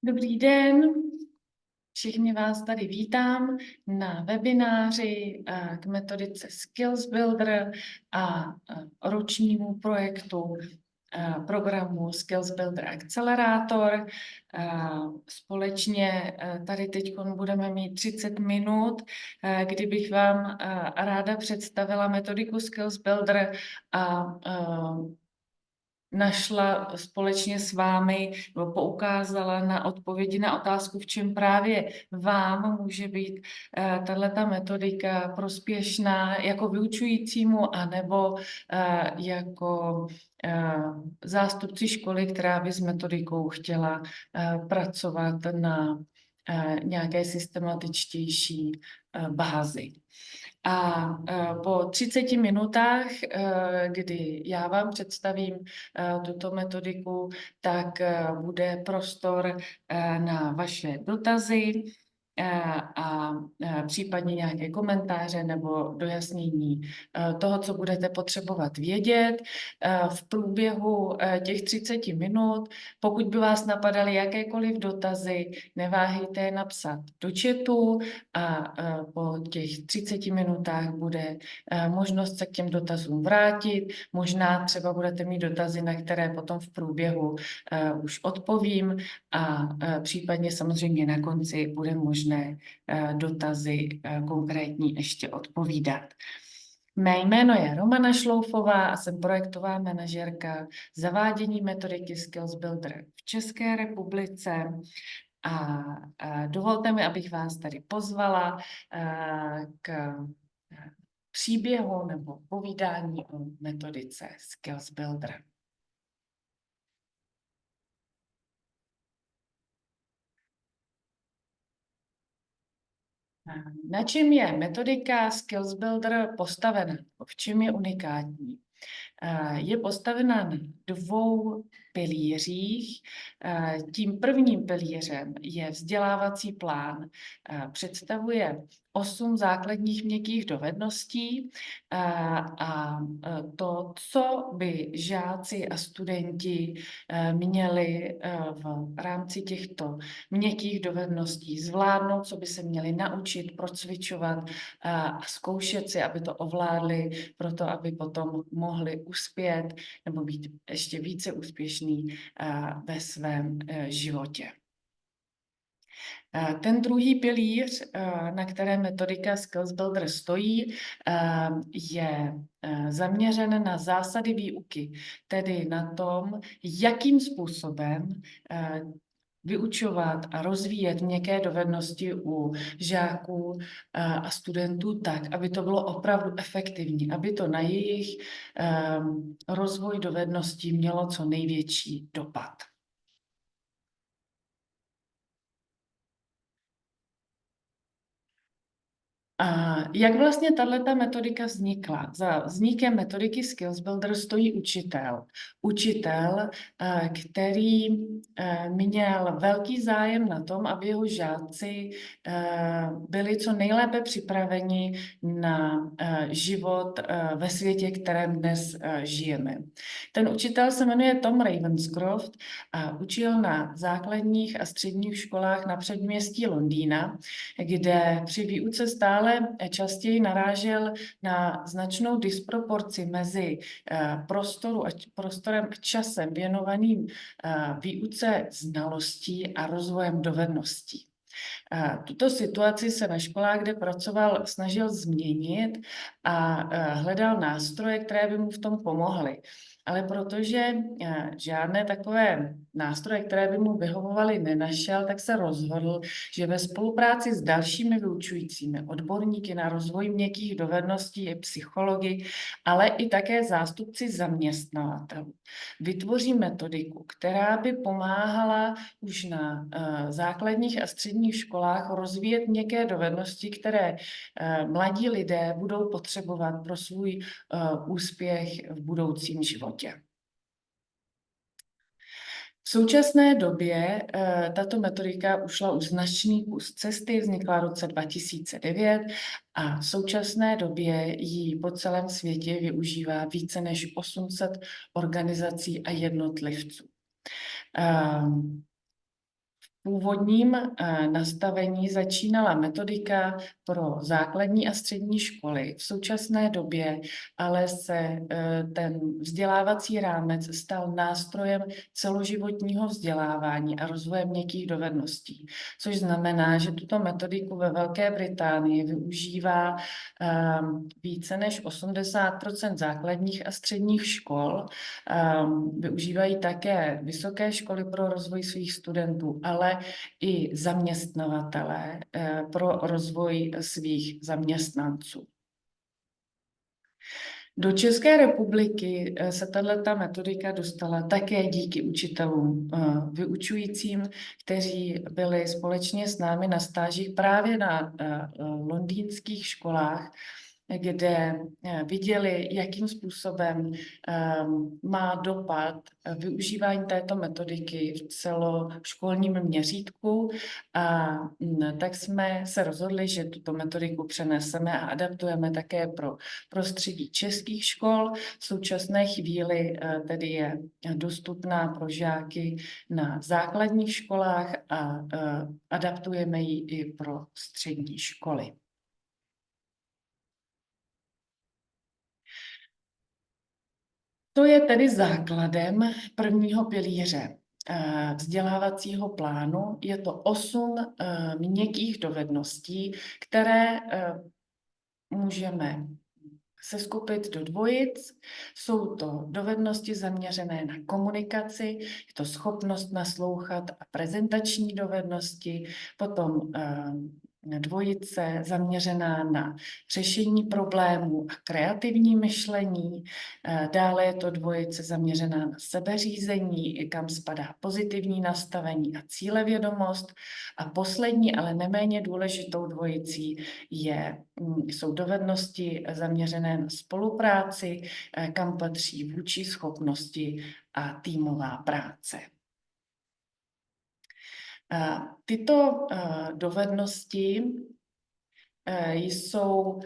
Dobrý den, všichni vás tady vítám na webináři k metodice Skills Builder a ročnímu projektu programu Skills Builder Accelerator. Společně tady teď budeme mít 30 minut, kdy bych vám ráda představila metodiku Skills Builder a našla společně s vámi, nebo poukázala na odpovědi na otázku, v čem právě vám může být tato metodika prospěšná jako vyučujícímu, anebo jako zástupci školy, která by s metodikou chtěla pracovat na nějaké systematičtější bázi. A po 30 minutách, kdy já vám představím tuto metodiku, tak bude prostor na vaše dotazy a případně nějaké komentáře nebo dojasnění toho, co budete potřebovat vědět. V průběhu těch 30 minut, pokud by vás napadaly jakékoliv dotazy, neváhejte je napsat do chatu a po těch 30 minutách bude možnost se k těm dotazům vrátit. Možná třeba budete mít dotazy, na které potom v průběhu už odpovím a případně samozřejmě na konci bude možné dotazy konkrétní ještě odpovídat. Mé jméno je Romana Šloufová a jsem projektová manažerka zavádění metodiky Skills Builder v České republice. A dovolte mi, abych vás tady pozvala k příběhu nebo povídání o metodice Skills Builder. Na čem je metodika Skills Builder postavena? V čem je unikátní? Je postavena na dvou pilířích. Tím prvním pilířem je vzdělávací plán. Představuje 8 základních měkkých dovedností a to, co by žáci a studenti měli v rámci těchto měkkých dovedností zvládnout, co by se měli naučit, procvičovat a zkoušet si, aby to ovládli, proto aby potom mohli uspět nebo být ještě více úspěšný ve svém životě. Ten druhý pilíř, na které metodika Skills Builder stojí, je zaměřen na zásady výuky, tedy na tom, jakým způsobem vyučovat a rozvíjet měkké dovednosti u žáků a studentů tak, aby to bylo opravdu efektivní, aby to na jejich rozvoj dovedností mělo co největší dopad. Jak vlastně tato metodika vznikla? Za vznikem metodiky Skills Builder stojí učitel. Učitel, který měl velký zájem na tom, aby jeho žáci byli co nejlépe připraveni na život ve světě, kterém dnes žijeme. Ten učitel se jmenuje Tom Ravenscroft a učil na základních a středních školách na předměstí Londýna, kde při výuce stále častěji narážel na značnou disproporci mezi prostorem a časem věnovaným výuce znalostí a rozvojem dovedností. Tuto situaci se na školách, kde pracoval, snažil změnit a hledal nástroje, které by mu v tom pomohly. Ale protože žádné takové nástroje, které by mu vyhovovaly, nenašel, tak se rozhodl, že ve spolupráci s dalšími vyučujícími odborníky na rozvoj měkkých dovedností i psychologi, ale i také zástupci zaměstnavatelů vytvoří metodiku, která by pomáhala už na základních a středních školách rozvíjet měkké dovednosti, které mladí lidé budou potřebovat pro svůj úspěch v budoucím životě. V současné době tato metodika ušla už značný kus cesty, vznikla v roce 2009 a v současné době ji po celém světě využívá více než 800 organizací a jednotlivců. původním nastavení začínala metodika pro základní a střední školy. V současné době ale se ten vzdělávací rámec stal nástrojem celoživotního vzdělávání a rozvoje měkkých dovedností, což znamená, že tuto metodiku ve Velké Británii využívá více než 80% základních a středních škol. Využívají také vysoké školy pro rozvoj svých studentů, ale i zaměstnavatelé pro rozvoj svých zaměstnanců. Do České republiky se tato metodika dostala také díky učitelům vyučujícím, kteří byli společně s námi na stážích právě na londýnských školách, kde viděli, jakým způsobem má dopad využívání této metodiky v celoškolním měřítku. A tak jsme se rozhodli, že tuto metodiku přeneseme a adaptujeme také pro prostředí českých škol. V současné chvíli tedy je dostupná pro žáky na základních školách a adaptujeme ji i pro střední školy. To je tedy základem prvního pilíře vzdělávacího plánu. Je to 8 měkkých dovedností, které můžeme seskupit do dvojic. Jsou to dovednosti zaměřené na komunikaci, je to schopnost naslouchat a prezentační dovednosti, potom dvojice zaměřená na řešení problémů a kreativní myšlení. Dále je to dvojice zaměřená na sebeřízení, kam spadá pozitivní nastavení a cílevědomost. A poslední, ale neméně důležitou dvojicí jsou dovednosti zaměřené na spolupráci, kam patří vůdčí schopnosti a týmová práce. Tyto dovednosti jsou,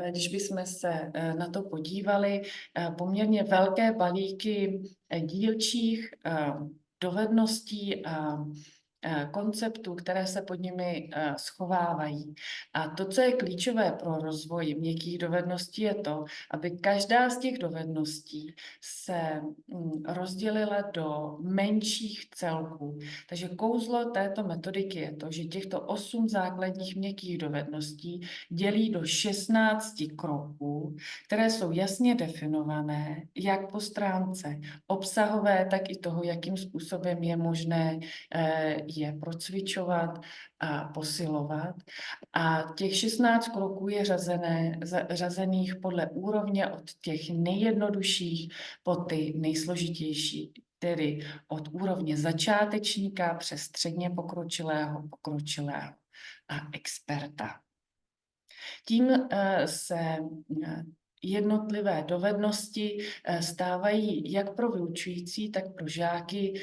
když bychom se na to podívali, poměrně velké balíky dílčích dovedností a konceptů, které se pod nimi schovávají. A to, co je klíčové pro rozvoj měkkých dovedností, je to, aby každá z těch dovedností se rozdělila do menších celků. Takže kouzlo této metodiky je to, že těchto 8 základních měkkých dovedností dělí do 16 kroků, které jsou jasně definované, jak po stránce obsahové, tak i toho, jakým způsobem je možné je procvičovat a posilovat. A těch 16 kroků je řazených podle úrovně od těch nejjednodušších po ty nejsložitější, tedy od úrovně začátečníka přes středně pokročilého a experta. Tím se jednotlivé dovednosti stávají jak pro vyučující, tak pro žáky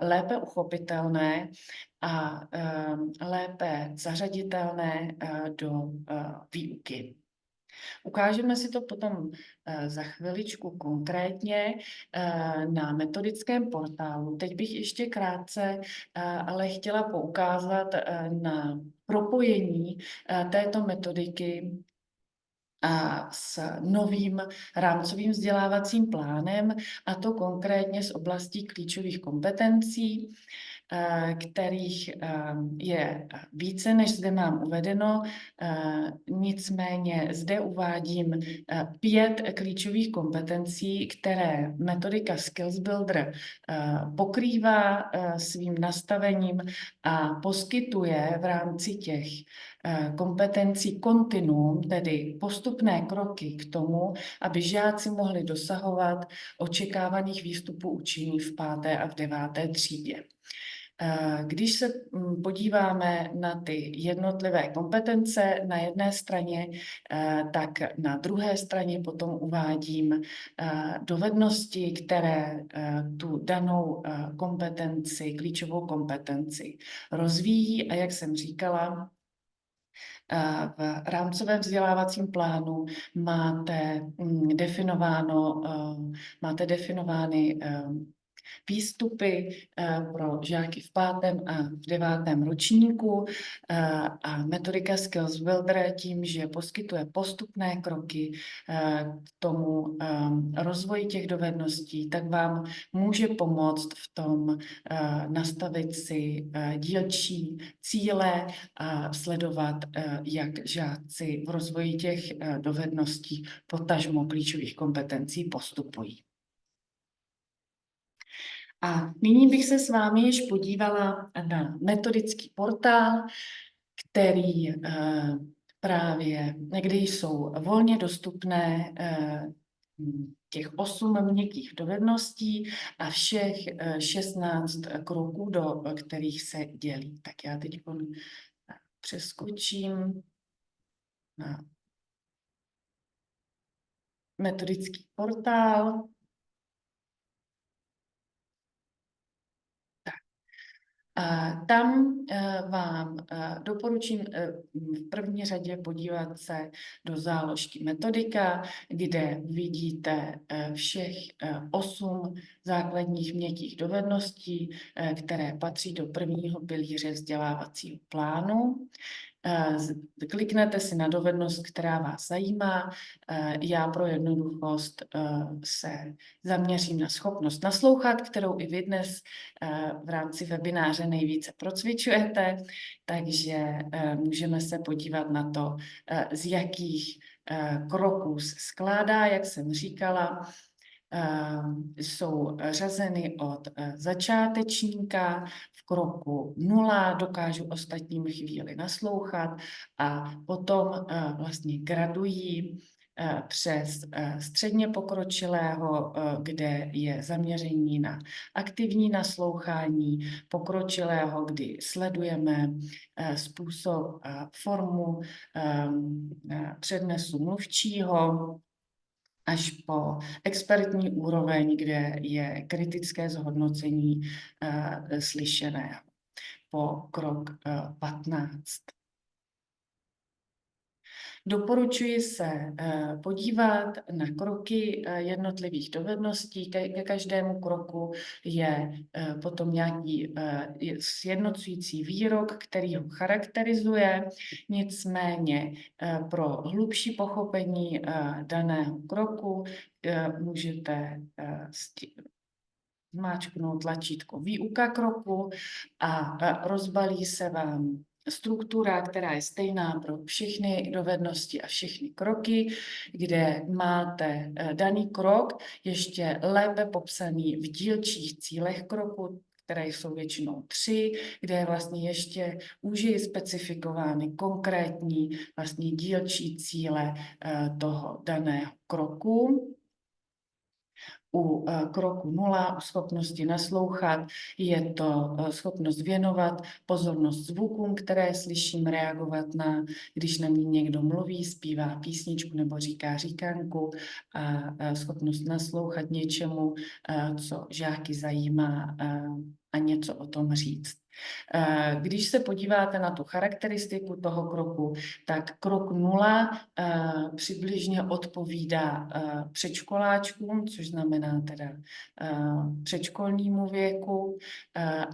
lépe uchopitelné a lépe zařaditelné do výuky. Ukážeme si to potom za chviličku konkrétně na metodickém portálu. Teď bych ještě krátce ale chtěla poukázat na propojení této metodiky a s novým rámcovým vzdělávacím plánem, a to konkrétně z oblastí klíčových kompetencí, kterých je více, než zde mám uvedeno. Nicméně zde uvádím 5 klíčových kompetencí, které metodika Skills Builder pokrývá svým nastavením a poskytuje v rámci těch kompetencí kontinuum, tedy postupné kroky k tomu, aby žáci mohli dosahovat očekávaných výstupů učení v 5. a v 9. třídě. Když se podíváme na ty jednotlivé kompetence na jedné straně, tak na druhé straně potom uvádím dovednosti, které tu danou kompetenci, klíčovou kompetenci rozvíjí. A jak jsem říkala, v rámcovém vzdělávacím plánu máte definovány výstupy pro žáky v 5. a v 9. ročníku a metodika Skills Builder tím, že poskytuje postupné kroky k tomu rozvoji těch dovedností, tak vám může pomoct v tom nastavit si dílčí cíle a sledovat, jak žáci v rozvoji těch dovedností, potažmo klíčových kompetencí postupují. A nyní bych se s vámi již podívala na metodický portál, který právě, kde jsou volně dostupné těch 8 měkkých dovedností a všech 16 kroků, do kterých se dělí. Tak já teď přeskočím na metodický portál. A tam vám doporučím v první řadě podívat se do záložky metodika, kde vidíte všech 8 základních měkkých dovedností, které patří do prvního pilíře vzdělávacího plánu. Kliknete si na dovednost, která vás zajímá. Já pro jednoduchost se zaměřím na schopnost naslouchat, kterou i vy dnes v rámci webináře nejvíce procvičujete, takže můžeme se podívat na to, z jakých kroků se skládá, jak jsem říkala. Jsou řazeny od začátečníka v kroku 0, dokážu ostatním chvíli naslouchat a potom vlastně gradují přes středně pokročilého, kde je zaměření na aktivní naslouchání, pokročilého, kdy sledujeme způsob a formu přednesu mluvčího, až po expertní úroveň, kde je kritické zhodnocení slyšeného. Po krok 15. Doporučuji se podívat na kroky jednotlivých dovedností. Ke každému kroku je potom nějaký sjednocující výrok, který ho charakterizuje. Nicméně pro hlubší pochopení daného kroku můžete zmáčknout tlačítko výuka kroku a rozbalí se vám struktura, která je stejná pro všechny dovednosti a všechny kroky, kde máte daný krok ještě lépe popsaný v dílčích cílech kroku, které jsou většinou 3, kde je vlastně ještě úžeji specifikovány konkrétní vlastně dílčí cíle toho daného kroku. U kroku 0, u schopnosti naslouchat, je to schopnost věnovat pozornost zvukům, které slyším, reagovat na, když na mě někdo mluví, zpívá písničku nebo říká říkanku, a schopnost naslouchat něčemu, co žáky zajímá, a něco o tom říct. Když se podíváte na tu charakteristiku toho kroku, tak krok 0 přibližně odpovídá předškoláčkům, což znamená teda předškolnímu věku,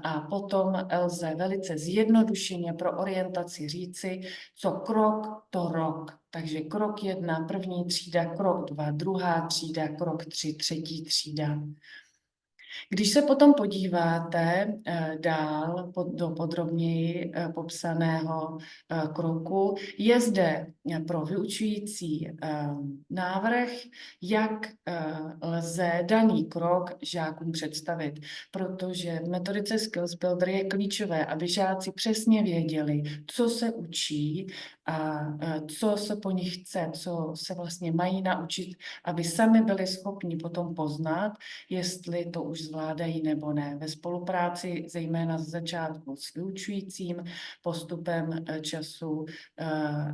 a potom lze velice zjednodušeně pro orientaci říci, co krok, to rok. Takže krok 1, první třída, krok 2, druhá třída, krok 3, třetí třída. Když se potom podíváte dál do podrobněji popsaného kroku, je zde pro vyučující návrh, jak lze daný krok žákům představit, protože v metodice Skills Builder je klíčové, aby žáci přesně věděli, co se učí a co se po nich chce, co se vlastně mají naučit, aby sami byli schopni potom poznat, jestli to už zvládají nebo ne. Ve spolupráci zejména z začátku s vyučujícím postupem času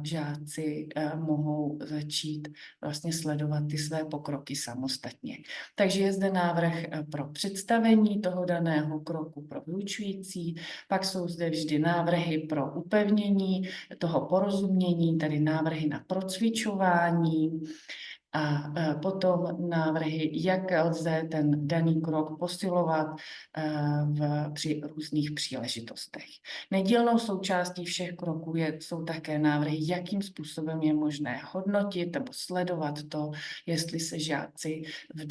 žáci mohou začít vlastně sledovat ty své pokroky samostatně. Takže je zde návrh pro představení toho daného kroku pro vyučující, pak jsou zde vždy návrhy pro upevnění toho porozumění, tedy návrhy na procvičování, a potom návrhy, jak lze ten daný krok posilovat při různých příležitostech. Nedílnou součástí všech kroků jsou také návrhy, jakým způsobem je možné hodnotit nebo sledovat to, jestli se žáci v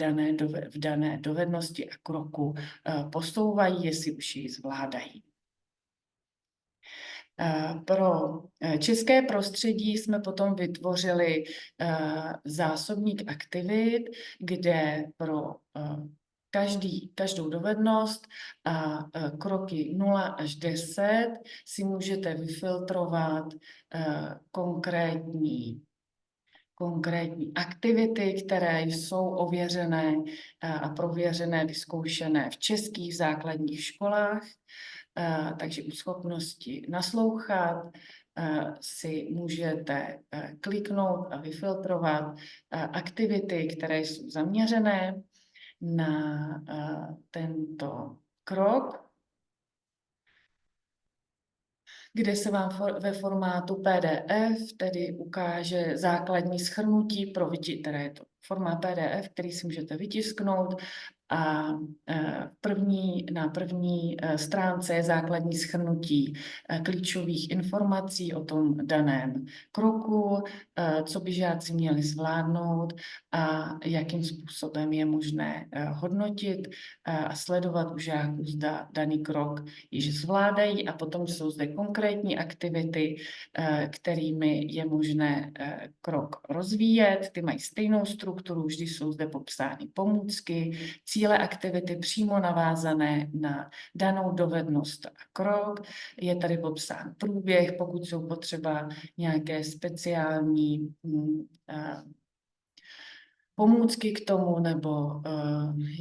dané dovednosti a kroku posouvají, jestli už ji zvládají. Pro české prostředí jsme potom vytvořili zásobník aktivit, kde pro každou dovednost a kroky 0 až 10 si můžete vyfiltrovat konkrétní aktivity, které jsou ověřené a prověřené, vyzkoušené v českých základních školách. Takže u schopnosti naslouchat si můžete kliknout a vyfiltrovat aktivity, které jsou zaměřené na tento krok, kde se vám ve formátu PDF tedy ukáže základní shrnutí které je to formát PDF, který si můžete vytisknout, a na první stránce je základní shrnutí klíčových informací o tom daném kroku, co by žáci měli zvládnout a jakým způsobem je možné hodnotit a sledovat u žáků, zda daný krok již zvládají, a potom jsou zde konkrétní aktivity, kterými je možné krok rozvíjet. Ty mají stejnou strukturu, vždy jsou zde popsány pomůcky, cíle aktivity přímo navázané na danou dovednost a krok. Je tady popsán průběh, pokud jsou potřeba nějaké speciální pomůcky k tomu nebo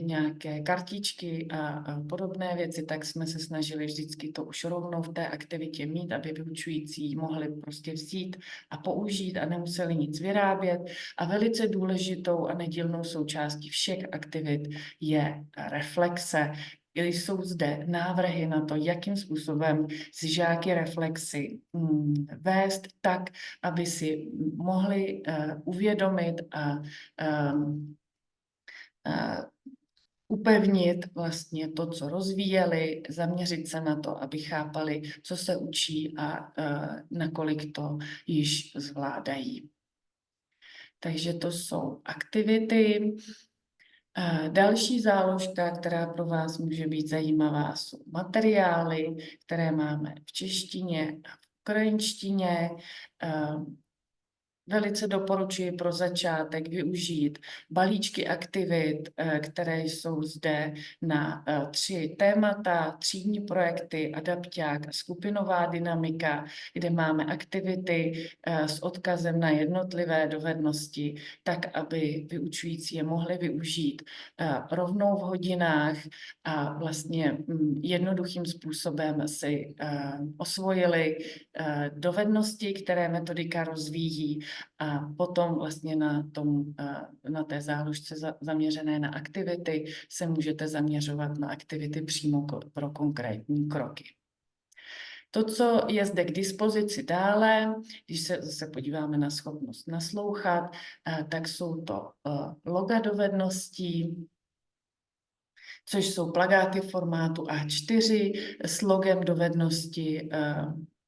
nějaké kartičky a podobné věci, tak jsme se snažili vždycky to už rovnou v té aktivitě mít, aby vyučující mohli prostě vzít a použít a nemuseli nic vyrábět. A velice důležitou a nedílnou součástí všech aktivit je reflexe. Jsou zde návrhy na to, jakým způsobem si žáky reflexy vést tak, aby si mohli uvědomit a upevnit vlastně to, co rozvíjeli, zaměřit se na to, aby chápali, co se učí a nakolik to již zvládají. Takže to jsou aktivity. Další záložka, která pro vás může být zajímavá, jsou materiály, které máme v češtině a v ukrajinštině. Velice doporučuji pro začátek využít balíčky aktivit, které jsou zde na 3 témata, třídní projekty, adapťák a skupinová dynamika, kde máme aktivity s odkazem na jednotlivé dovednosti, tak, aby vyučující je mohli využít rovnou v hodinách a vlastně jednoduchým způsobem si osvojili dovednosti, které metodika rozvíjí, a potom vlastně na té záložce zaměřené na aktivity se můžete zaměřovat na aktivity přímo pro konkrétní kroky. To, co je zde k dispozici dále, když se zase podíváme na schopnost naslouchat, tak jsou to loga dovedností, což jsou plakáty v formátu A4 s logem dovednosti,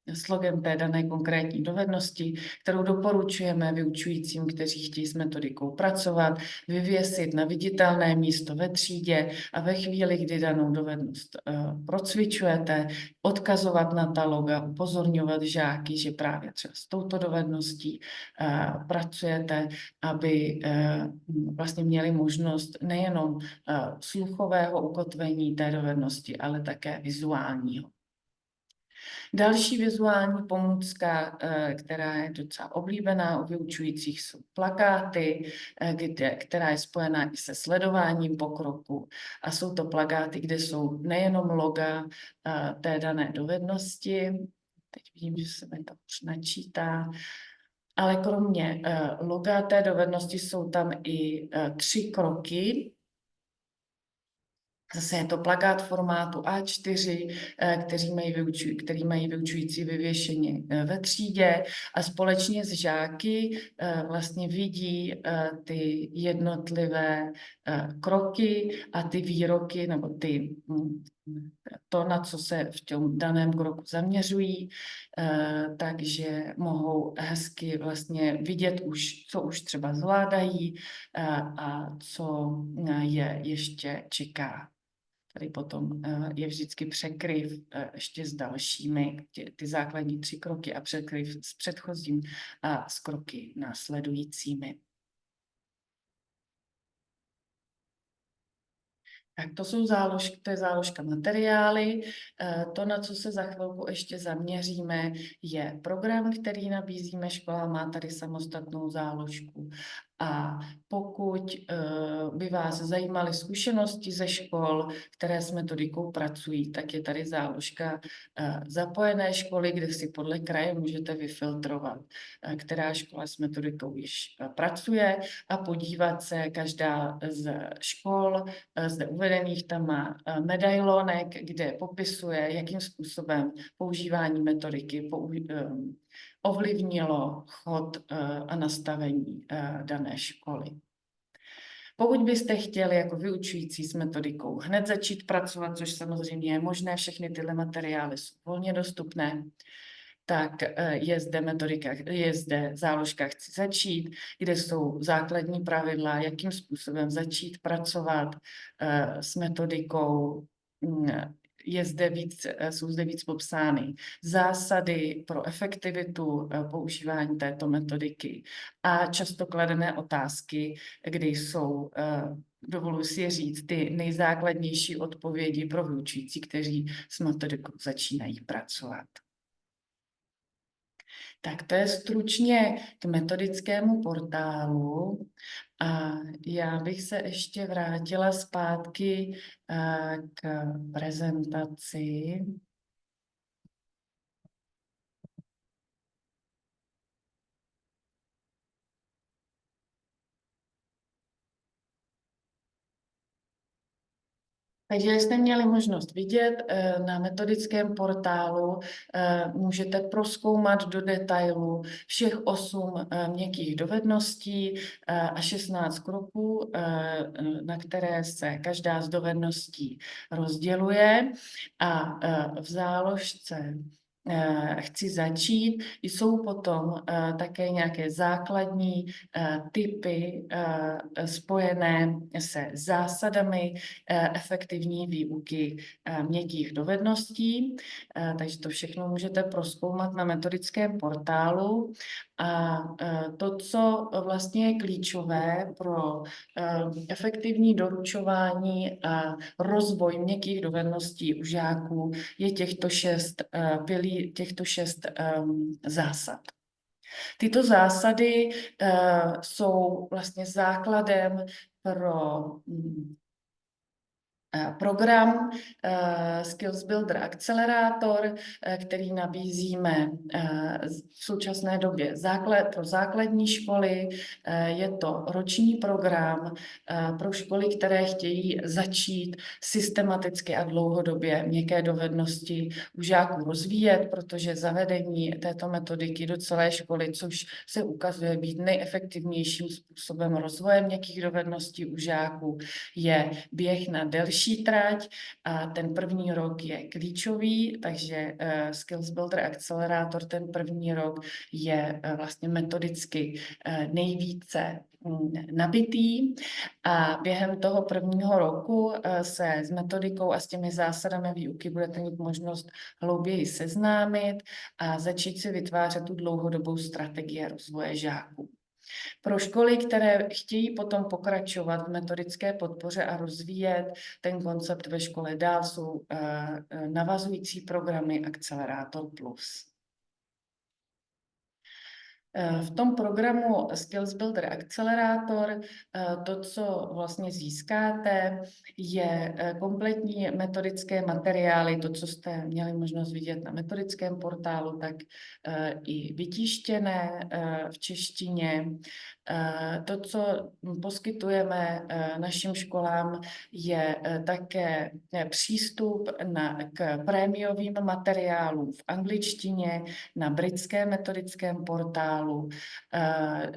s logem té dané konkrétní dovednosti, kterou doporučujeme vyučujícím, kteří chtějí s metodikou pracovat, vyvěsit na viditelné místo ve třídě a ve chvíli, kdy danou dovednost procvičujete, odkazovat na ta loga, upozorňovat žáky, že právě třeba s touto dovedností pracujete, aby vlastně měli možnost nejenom sluchového ukotvení té dovednosti, ale také vizuálního. Další vizuální pomůcka, která je docela oblíbená u vyučujících, jsou plakáty, která je spojená i se sledováním pokroku. A jsou to plakáty, kde jsou nejenom loga té dané dovednosti, teď vidím, že se mi to už načítá, ale kromě loga té dovednosti jsou tam i 3 kroky, Zase je to plakát formátu A4, který mají vyučující vyvěšeni ve třídě a společně s žáky vlastně vidí ty jednotlivé kroky a ty výroky nebo to, na co se v tom daném kroku zaměřují, takže mohou hezky vlastně vidět co už třeba zvládají a co je ještě čeká. Tady potom je vždycky překryv ještě s dalšími, ty základní 3 kroky a překryv s předchozím a s kroky následujícími. Tak to je záložka materiály. To, na co se za chvilku ještě zaměříme, je program, který nabízíme školám, má tady samostatnou záložku. A pokud by vás zajímaly zkušenosti ze škol, které s metodikou pracují, tak je tady záložka zapojené školy, kde si podle kraje můžete vyfiltrovat, která škola s metodikou již pracuje a podívat se, každá z škol zde uvedených tam má medailonek, kde popisuje, jakým způsobem používání metodiky ovlivnilo chod a nastavení dané školy. Pokud byste chtěli jako vyučující s metodikou hned začít pracovat, což samozřejmě je možné, všechny tyhle materiály jsou volně dostupné, tak je zde záložka Chci začít, kde jsou základní pravidla, jakým způsobem začít pracovat s metodikou. Jsou zde víc popsány zásady pro efektivitu používání této metodiky a často kladené otázky, kde jsou, dovoluji si je říct, ty nejzákladnější odpovědi pro vyučující, kteří s metodikou začínají pracovat. Tak to je stručně k metodickému portálu a já bych se ještě vrátila zpátky k prezentaci. Takže jste měli možnost vidět, na metodickém portálu můžete prozkoumat do detailu všech 8 měkkých dovedností a 16 kroků, na které se každá z dovedností rozděluje a v záložce Chci začít, jsou potom také nějaké základní typy spojené se zásadami efektivní výuky měkkých dovedností. Takže to všechno můžete prozkoumat na metodickém portálu. A to, co vlastně je klíčové pro efektivní doručování a rozvoj měkkých dovedností u žáků, je těchto 6 zásad. Tyto zásady jsou vlastně základem pro program Skills Builder Accelerator, který nabízíme v současné době pro základní školy. Je to roční program pro školy, které chtějí začít systematicky a dlouhodobě měkké dovednosti u žáků rozvíjet, protože zavedení této metodiky do celé školy, což se ukazuje být nejefektivnějším způsobem rozvoje měkkých dovedností u žáků, je běh na delší trať a ten první rok je klíčový, takže Skills Builder Accelerator ten první rok je vlastně metodicky nejvíce nabitý a během toho prvního roku se s metodikou a s těmi zásadami výuky budete mít možnost hlouběji seznámit a začít si vytvářet tu dlouhodobou strategii rozvoje žáků. Pro školy, které chtějí potom pokračovat v metodické podpoře a rozvíjet ten koncept ve škole dál, jsou navazující programy Accelerator Plus. V tom programu Skills Builder Accelerator to, co vlastně získáte, je kompletní metodické materiály, to, co jste měli možnost vidět na metodickém portálu, tak i vytištěné v češtině. To, co poskytujeme našim školám, je také přístup k prémiovým materiálům v angličtině, na britském metodickém portálu.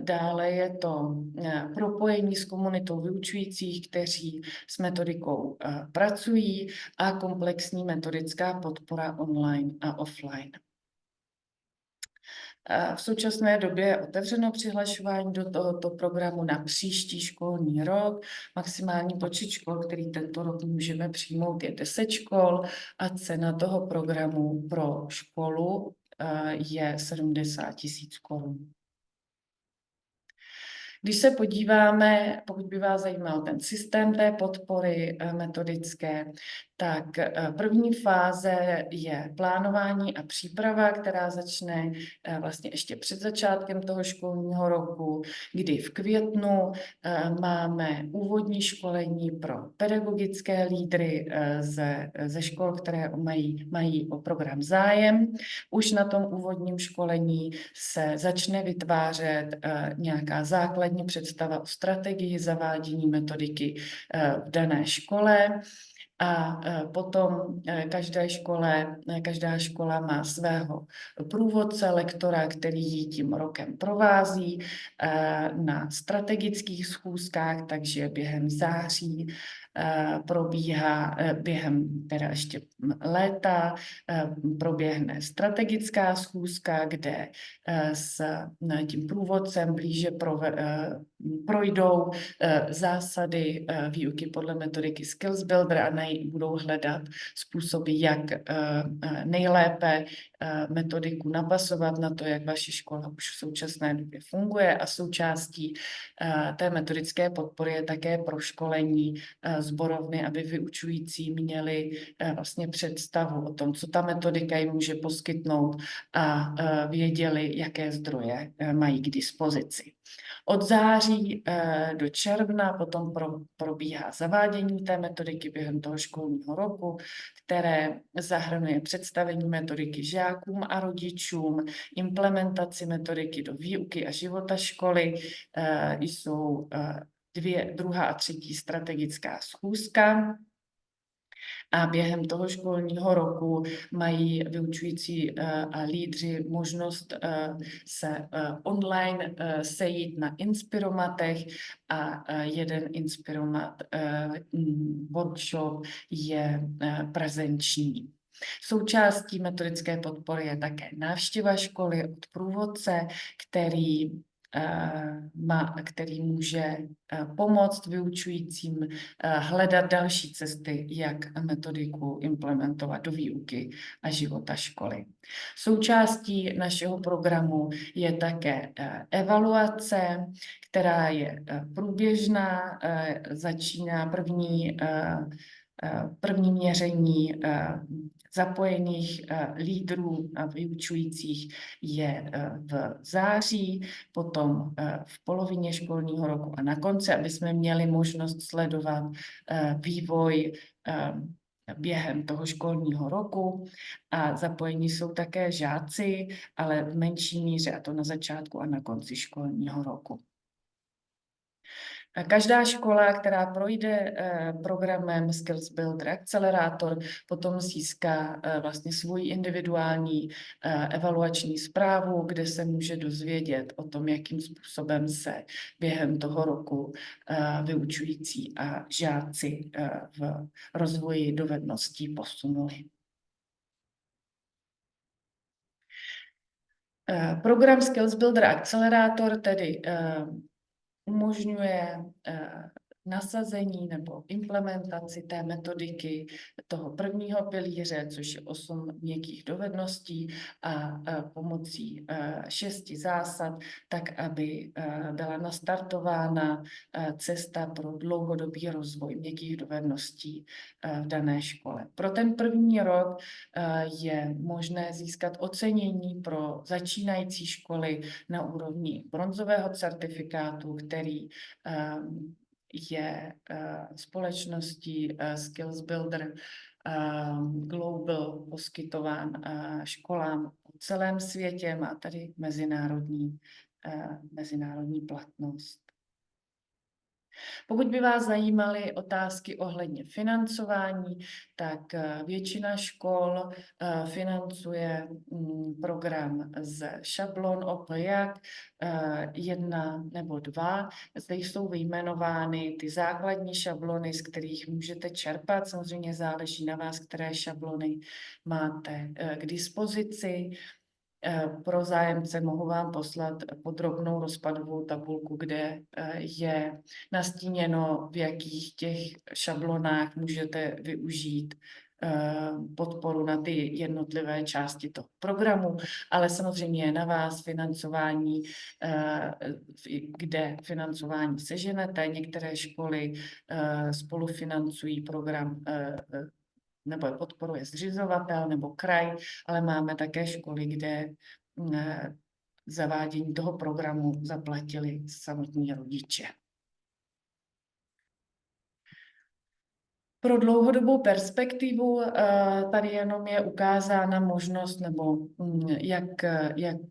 Dále je to propojení s komunitou vyučujících, kteří s metodikou pracují, a komplexní metodická podpora online a offline. V současné době je otevřeno přihlašování do tohoto programu na příští školní rok. Maximální počet škol, který tento rok můžeme přijmout, je 10 škol a cena toho programu pro školu je 70 000 korun. Když se podíváme, pokud by vás zajímal ten systém té podpory metodické, tak první fáze je plánování a příprava, která začne vlastně ještě před začátkem toho školního roku, kdy v květnu máme úvodní školení pro pedagogické lídry ze škol, které mají o program zájem. Už na tom úvodním školení se začne vytvářet nějaká základní představa o strategii zavádění metodiky v dané škole. A potom každá škola má svého průvodce, lektora, který ji tím rokem provází na strategických schůzkách, takže během září probíhá, během teda ještě léta proběhne strategická schůzka, kde s tím průvodcem blíže projdou zásady výuky podle metodiky Skills Builder a budou hledat způsoby, jak nejlépe metodiku napasovat na to, jak vaše škola už v současné době funguje, a součástí té metodické podpory je také proškolení sborovny, aby vyučující měli vlastně představu o tom, co ta metodika jim může poskytnout, a věděli, jaké zdroje mají k dispozici. Od září do června potom probíhá zavádění té metodiky během toho školního roku, které zahrnuje představení metodiky žákům a rodičům, implementaci metodiky do výuky a života školy. Jsou druhá a třetí strategická schůzka. A během toho školního roku mají vyučující a lídři možnost se online sejít na Inspiromatech, a jeden Inspiromat workshop je prezenční. Součástí metodické podpory je také návštěva školy od průvodce, který může pomoct vyučujícím hledat další cesty, jak metodiku implementovat do výuky a života školy. Součástí našeho programu je také evaluace, která je průběžná, začíná první měření zapojených lídrů a vyučujících je v září, potom v polovině školního roku a na konci, aby jsme měli možnost sledovat vývoj během toho školního roku. A zapojení jsou také žáci, ale v menší míře, a to na začátku a na konci školního roku. Každá škola, která projde programem Skills Builder Accelerator, potom získá vlastně svou individuální evaluační zprávu, kde se může dozvědět o tom, jakým způsobem se během toho roku vyučující a žáci v rozvoji dovedností posunuli. Program Skills Builder Accelerator tedy umožňuje nasazení nebo implementaci té metodiky toho prvního pilíře, což je 8 měkkých dovedností a pomocí 6 zásad, tak aby byla nastartována cesta pro dlouhodobý rozvoj měkkých dovedností v dané škole. Pro ten první rok je možné získat ocenění pro začínající školy na úrovni bronzového certifikátu, který je společností Skills Builder Global poskytován školám po celém světě, má tady mezinárodní platnost. Pokud by vás zajímaly otázky ohledně financování, tak většina škol financuje program z šablon OPJAK 1 nebo 2. Zde jsou vyjmenovány ty základní šablony, z kterých můžete čerpat. Samozřejmě záleží na vás, které šablony máte k dispozici. Pro zájemce mohu vám poslat podrobnou rozpadovou tabulku, kde je nastíněno, v jakých těch šablonách můžete využít podporu na ty jednotlivé části toho programu, ale samozřejmě je na vás financování, kde financování seženete. Některé školy spolufinancují program nebo je podporuje zřizovatel nebo kraj, ale máme také školy, kde zavádění toho programu zaplatili samotní rodiče. Pro dlouhodobou perspektivu tady jenom je ukázána možnost, nebo jak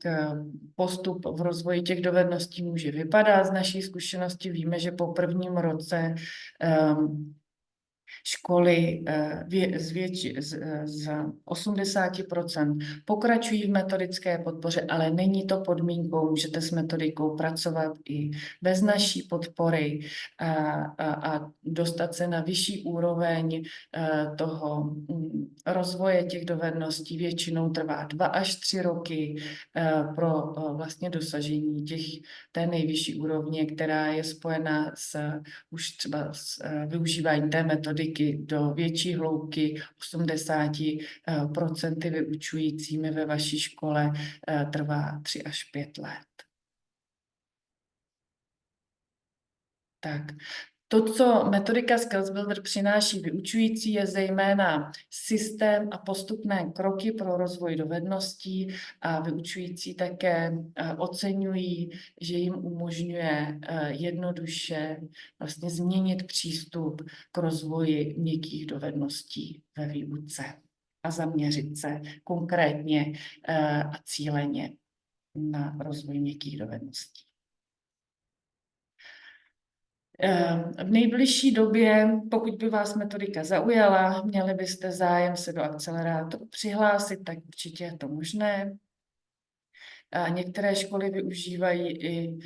postup v rozvoji těch dovedností může vypadat. Z naší zkušenosti víme, že po prvním roce školy z 80% pokračují v metodické podpoře, ale není to podmínkou. Můžete s metodikou pracovat i bez naší podpory a dostat se na vyšší úroveň toho rozvoje těch dovedností. Většinou trvá 2 až 3 roky pro vlastně dosažení té nejvyšší úrovně, která je spojena už třeba s využíváním té metodiky do větší hloubky. 80% vyučujícími ve vaší škole trvá 3 až 5 let. Tak. To, co metodika Skills Builder přináší vyučující, je zejména systém a postupné kroky pro rozvoj dovedností a vyučující také oceňují, že jim umožňuje jednoduše vlastně změnit přístup k rozvoji měkkých dovedností ve výuce a zaměřit se konkrétně a cíleně na rozvoj měkkých dovedností. V nejbližší době, pokud by vás metodika zaujala, měli byste zájem se do akcelerátoru přihlásit, tak určitě je to možné. Některé školy využívají i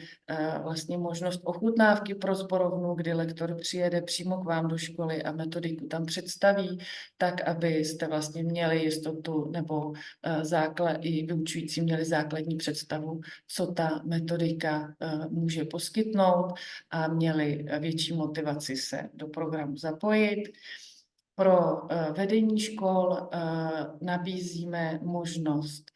vlastně možnost ochutnávky pro sborovnu, kdy lektor přijede přímo k vám do školy a metodiku tam představí, tak abyste vlastně měli jistotu nebo i vyučující měli základní představu, co ta metodika může poskytnout a měli větší motivaci se do programu zapojit. Pro vedení škol nabízíme možnost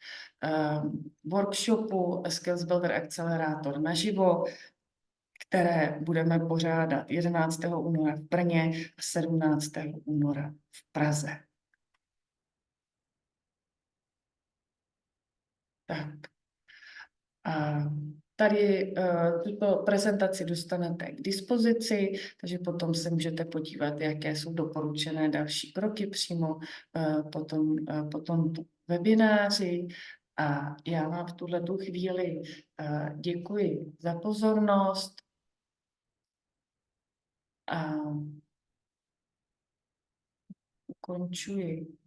workshopu Skills Builder Accelerator naživo, které budeme pořádat 11. února v Brně a 17. února v Praze. Tak. Tady tuto prezentaci dostanete k dispozici, takže potom se můžete podívat, jaké jsou doporučené další kroky přímo potom webináři. A já vám v tuhletu chvíli děkuji za pozornost a ukončuji